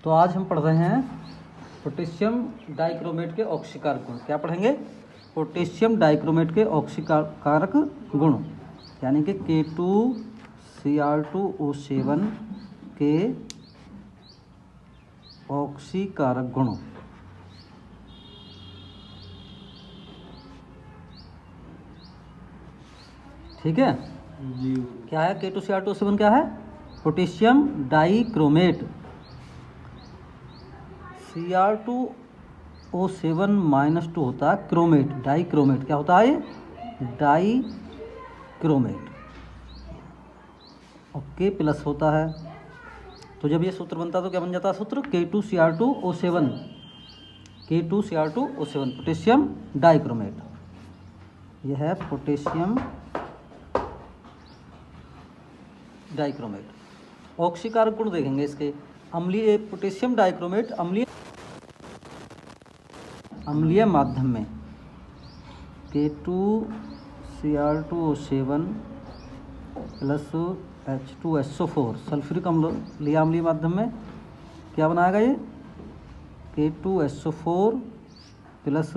तो आज हम पढ़ रहे हैं पोटेशियम डाइक्रोमेट के ऑक्सीकारक गुण। क्या पढ़ेंगे? पोटेशियम डाइक्रोमेट के ऑक्सीकारक गुण, यानी कि K2Cr2O7 के ऑक्सीकारक गुण। ठीक है जी। क्या है K2Cr2O7? क्या है? Potassium dichromate. Cr2O7-2 होता है क्रोमेट, डाइक्रोमेट। क्या होता है ये? डाइक्रोमेट। और K प्लस होता है, तो जब ये सूत्र बनता है तो क्या बन जाता है सूत्र? K2Cr2O7, K2Cr2O7 potassium dichromate. यह है पोटेशियम डाइक्रोमेट। ऑक्सीकारक गुण देखेंगे इसके। अम्लीय पोटेशियम डाइक्रोमेट अम्लीय माध्यम में K2Cr2O7 प्लस H2SO4 सल्फ्यूरिक अम्लीय अम्लीय माध्यम में क्या बनाएगा ये? K2SO4 प्लस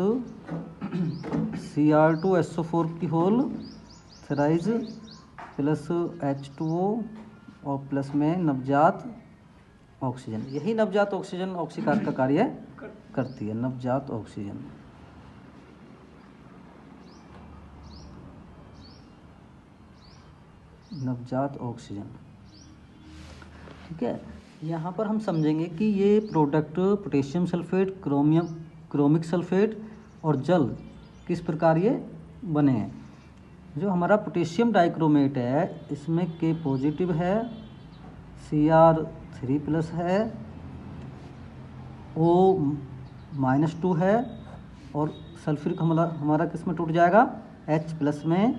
Cr2SO4 की होल थ्राइज प्लस H2O और प्लस में नवजात ऑक्सीजन। यही नवजात ऑक्सीजन ऑक्सीकारक का कार्य करती है। नवजात ऑक्सीजन, नवजात ऑक्सीजन। ठीक है, यहाँ पर हम समझेंगे कि ये product potassium sulphate, chromic sulphate और जल किस प्रकार ये बने हैं। जो हमारा पोटेशियम डाइक्रोमेट है इसमें K पॉजिटिव है, Cr3 प्लस है, O-2 है और सल्फ्यूरिक हमारा किस में टूट जाएगा? H प्लस में,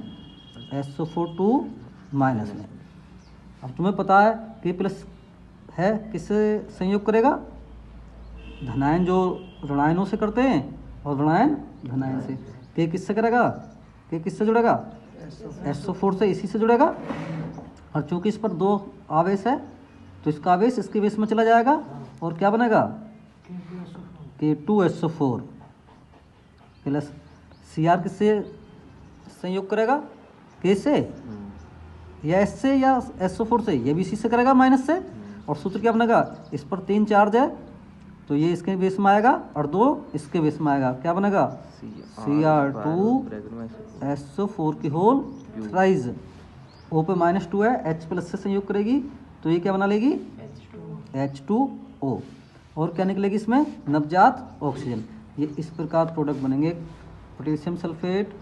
SO4 माइनस में। अब तुम्हें पता है K प्लस है किससे संयोग करेगा? धनायन जो ऋणायनों से करते हैं और ऋणायन धनायन से। K किससे करेगा? K किससे जुड़ेगा? SO4 से, इसी से जुड़ेगा। और चूंकि इस पर दो आवेश है तो इसका आवेश इसके बेस में चला जाएगा और क्या बनेगा? K2SO4 प्लस Cr किससे संयोग करेगा? K से या S से या SO4 से? ये भी इसी से करेगा, माइनस से। और सूत्र क्या बनेगा? इस पर 3 चार्ज है तो ये इसके बेस में आएगा और 2 इसके बेस में आएगा। क्या बनेगा? Cr2SO4 की होल थ्राइज। O पे -2 है, H प्लस से संयोग करेगी तो ये क्या बना लेगी? H2O। और क्या निकलेगी इसमें? नवजात ऑक्सीजन। ये इस प्रकार प्रोडक्ट बनेंगे। पोटेशियम सल्फेट,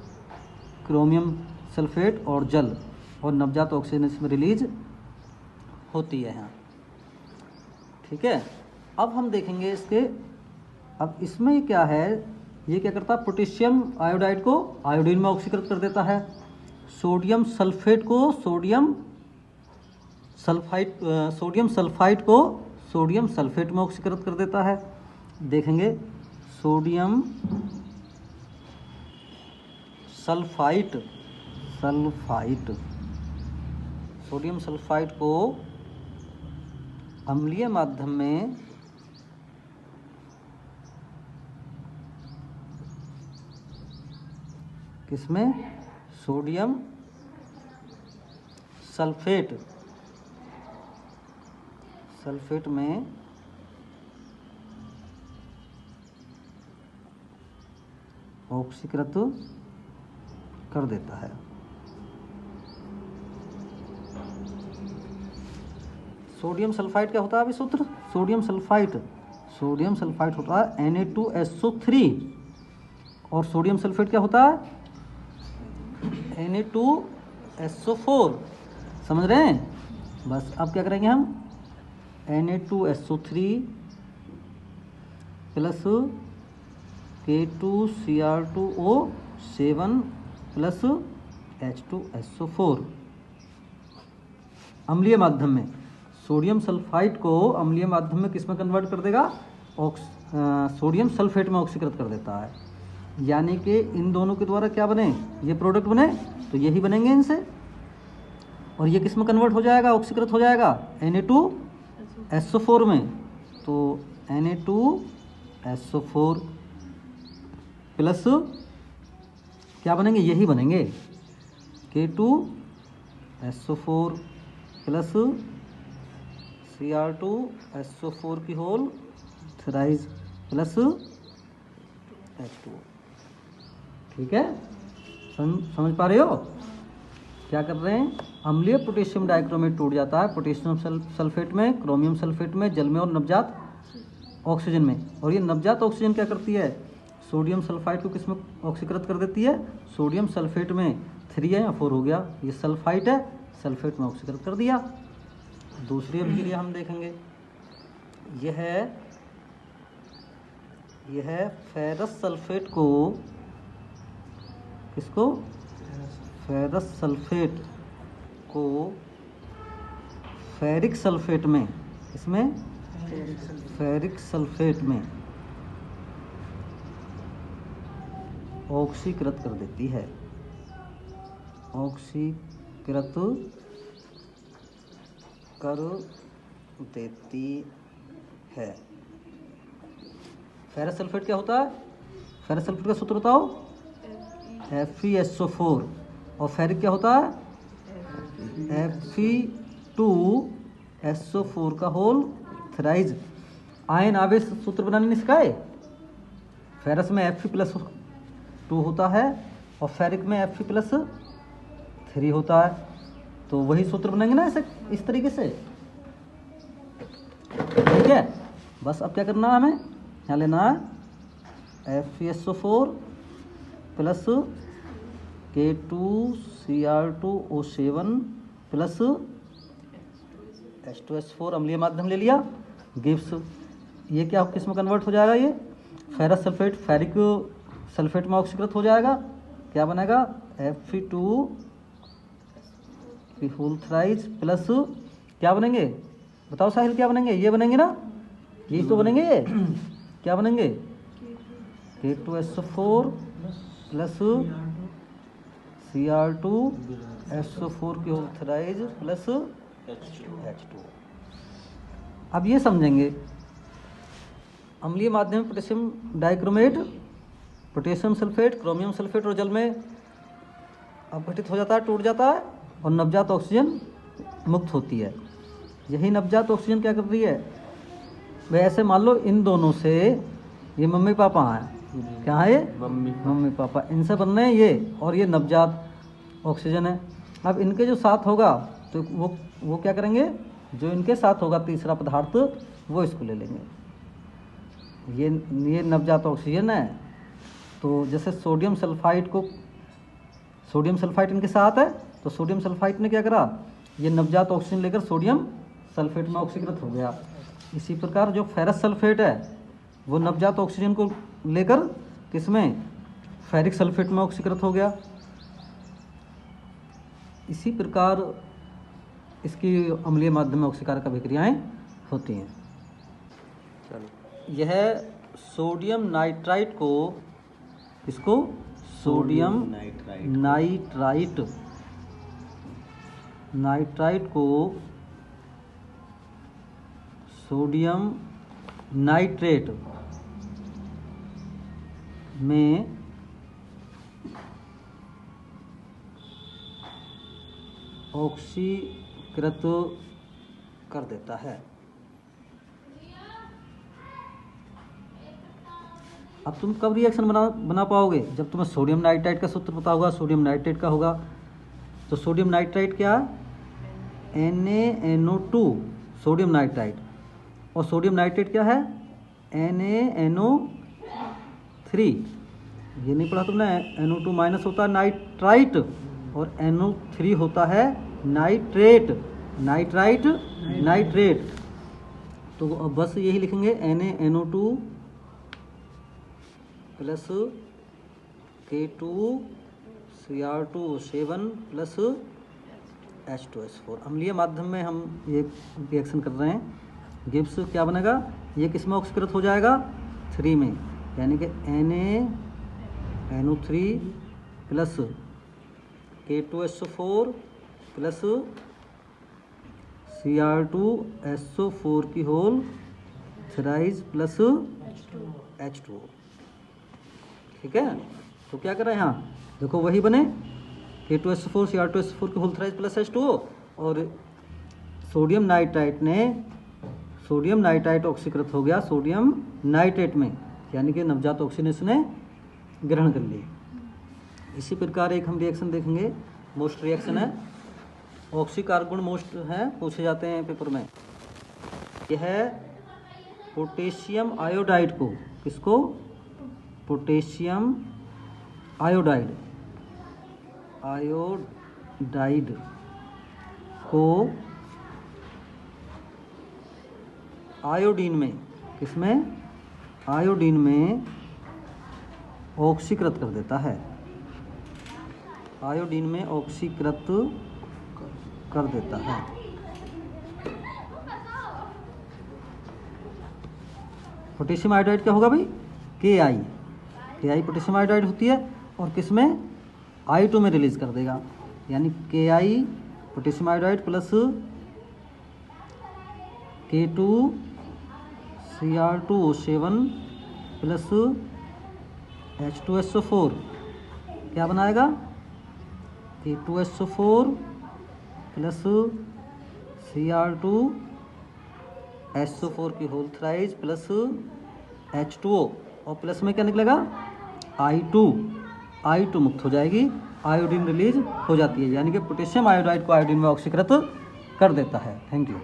क्रोमियम सल्फेट और जल, और नवजात ऑक्सीजन इसमें रिलीज होती है यहाँ। ठीक है, अब हम देखेंगे इसके। अब इसमें क्या है, ये क्या करता है? पोटेशियम आयोडाइड को आयोडीन में ऑक्सीकृत कर देता है। सोडियम सल्फेट को सोडियम सल्फाइड को सोडियम सल्फेट में ऑक्सीकृत कर देता है। देखेंगे सोडियम सल्फाइड सोडियम सल्फाइड को अम्लीय माध्यम में किसमें? सोडियम सल्फेट में ऑक्सीकृत कर देता है। सोडियम सल्फाइड क्या होता है? अभी सूत्र सोडियम सल्फाइड होता है Na2SO3 और सोडियम सल्फेट क्या होता है? Na2SO4। समझ रहे हैं? बस अब क्या करेंगे हम? Na2SO3 plus K2Cr2O7 plus H2SO4 अम्लीय माध्यम में। सोडियम सल्फाइड को अम्लीय माध्यम में किस में कन्वर्ट कर देगा? सोडियम सल्फेट में ऑक्सीकृत कर देता है। यानी कि इन दोनों के द्वारा क्या बने? ये प्रोडक्ट बने तो यही बनेंगे इनसे। और ये किस में कन्वर्ट हो जाएगा? ऑक्सीकृत हो जाएगा Na2SO4 में। तो Na2SO4 प्लस क्या बनेंगे, यही बनेंगे, K2SO4 प्लस Cr2SO4 की होल थ्राइज प्लस H2O। ठीक है, समझ पा रहे हो? क्या कर रहे हैं, अम्लीय पोटेशियम डाइक्रोमेट टूट जाता है पोटेशियम सल्फेट में, क्रोमियम सल्फेट में, जल में और नवजात ऑक्सीजन में। और ये नवजात ऑक्सीजन क्या करती है, सोडियम सल्फाइड को किस में ऑक्सीकृत कर देती है, सोडियम सल्फेट में, 3 है या 4 हो गया, ये सल्फाइड है, सल्फेट में ऑक्सीकृत कर दिया। दूसरी अभिक्रिया हम देखेंगे, यह फेरस सल्फेट को, किसको, फेरस सल्फेट को फेरिक सल्फेट में, इसमें फेरिक सल्फेट में ऑक्सीकृत कर देती है, ऑक्सीकृत कर देती है। फेरस सल्फेट क्या होता है, फेरस सल्फेट का सूत्र बताओ, FeSO4, और फेरिक क्या होता है, Fe2SO4 का होल थ्राइज। आयन आवेश सूत्र बनाने नहीं सिखाए, फेरस में Fe+2 होता है और फेरिक में Fe+3 होता है, तो वही सूत्र बनेंगे ना ऐसे, इस तरीके से। ठीक है, बस अब क्या करना है, हमें यहाँ लेना है FeSO4 plus K2Cr2O7 plus H2S4 अम्लीय माध्यम ले लिया, गिब्स। ये क्या किस में कन्वर्ट हो जाएगा, ये फेरस सल्फेट फेरिक सल्फेट में ऑक्सीकृत हो जाएगा, क्या बनेगा, Fe2 की होल थ्राइज प्लस क्या बनेंगे, बताओ साहिल क्या बनेंगे, ये बनेंगे ना, यही तो बनेंगे, ये क्या बनेंगे, K2SO4 प्लस Cr2SO4 की होल थ्राइज प्लस H2O। अब ये समझेंगे, अम्लीय माध्यम में potassium dichromate, potassium sulphate, chromium sulphate और जल में अपघटित हो जाता है, टूट जाता है, और नवजात ऑक्सीजन मुक्त होती है। यही नवजात ऑक्सीजन क्या कर रही है, वह ऐसे मान लो इन दोनों से, ये मम्मी पापा हैं, क्या है, मम्मी पापा, इनसे बन रहे हैं ये, और ये नवजात ऑक्सीजन है। अब इनके जो साथ होगा तो वो क्या करेंगे, जो इनके साथ होगा तीसरा पदार्थ, वो इसको ले लेंगे। ये नवजात ऑक्सीजन है, तो जैसे सोडियम सल्फाइड इनके साथ है, तो सोडियम सल्फाइड ने क्या करा, ये नवजात ऑक्सीजन लेकर सोडियम सल्फेट में ऑक्सीकृत हो गया। इसी प्रकार जो फेरस सल्फेट है वो नवजात ऑक्सीजन को लेकर किसमें, फेरिक सल्फेट में ऑक्सीकृत हो गया। इसी प्रकार इसकी अम्लीय माध्यम में ऑक्सीकारक अभिक्रियाएं होती हैं। यह सोडियम नाइट्राइट को, इसको सोडियम नाइट्राइट को सोडियम नाइट्रेट में ऑक्सीकृत कर देता है। अब तुम कब रिएक्शन बना पाओगे, जब तुम्हें सोडियम नाइट्राइट का सूत्र पता होगा, सोडियम नाइट्रेट का होगा। तो सोडियम नाइट्राइट क्या, NaNO2 सोडियम नाइट्राइट, और सोडियम नाइट्रेट क्या है, NaNO3। ये नहीं पढ़ा तुमने, NO2 माइनस होता है नाइट्राइट और NO3 होता है नाइट्रेट, नाइट्रेट। तो अब बस यही लिखेंगे, NaNO2 plus K2Cr2O7 plus H2S4। अम्लीय माध्यम में हम ये रिएक्शन कर रहे हैं, गिब्स क्या बनेगा, ये किस में ऑक्सीकृत हो जाएगा, 3 में, यानी कि NaNO3 plus K2SO4 plus Cr2SO4 की होल थ्राइज प्लस H2O। ठीक है, तो क्या कर रहे हैं यहाँ, देखो वही बने K2SO4 Cr2SO4 के होल थ्राइज प्लस H2O, और सोडियम नाइट्राइट ऑक्सीकृत हो गया सोडियम नाइट्रेट में, यानी कि नवजात ऑक्सीजन ने ग्रहण कर ली। इसी प्रकार एक हम रिएक्शन देखेंगे, मोस्ट रिएक्शन है, ऑक्सीकार्बन मोस्ट है, पूछे जाते हैं पेपर में। यह है पोटेशियम आयोडाइड को, किसको, पोटेशियम आयोडाइड को आयोडीन में, किसमें, आयोडीन में ऑक्सीकृत कर देता है, आयोडीन में ऑक्सीकृत कर देता है। पोटेशियम आयोडाइड क्या होगा भाई, Ki पोटेशियम आयोडाइड होती है, और किसमें, I2 में रिलीज कर देगा, यानी Ki potassium iodide plus K2Cr2O7 plus H2SO4 क्या बनाएगा, K2SO4 प्लस Cr2SO4 की होल थ्राइज प्लस H2O, और प्लस में क्या निकलेगा, I2 मुक्त हो जाएगी, आयोडीन रिलीज हो जाती है, यानी कि पोटेशियम आयोडाइड को आयोडीन में ऑक्सीकृत कर देता है। Thank you.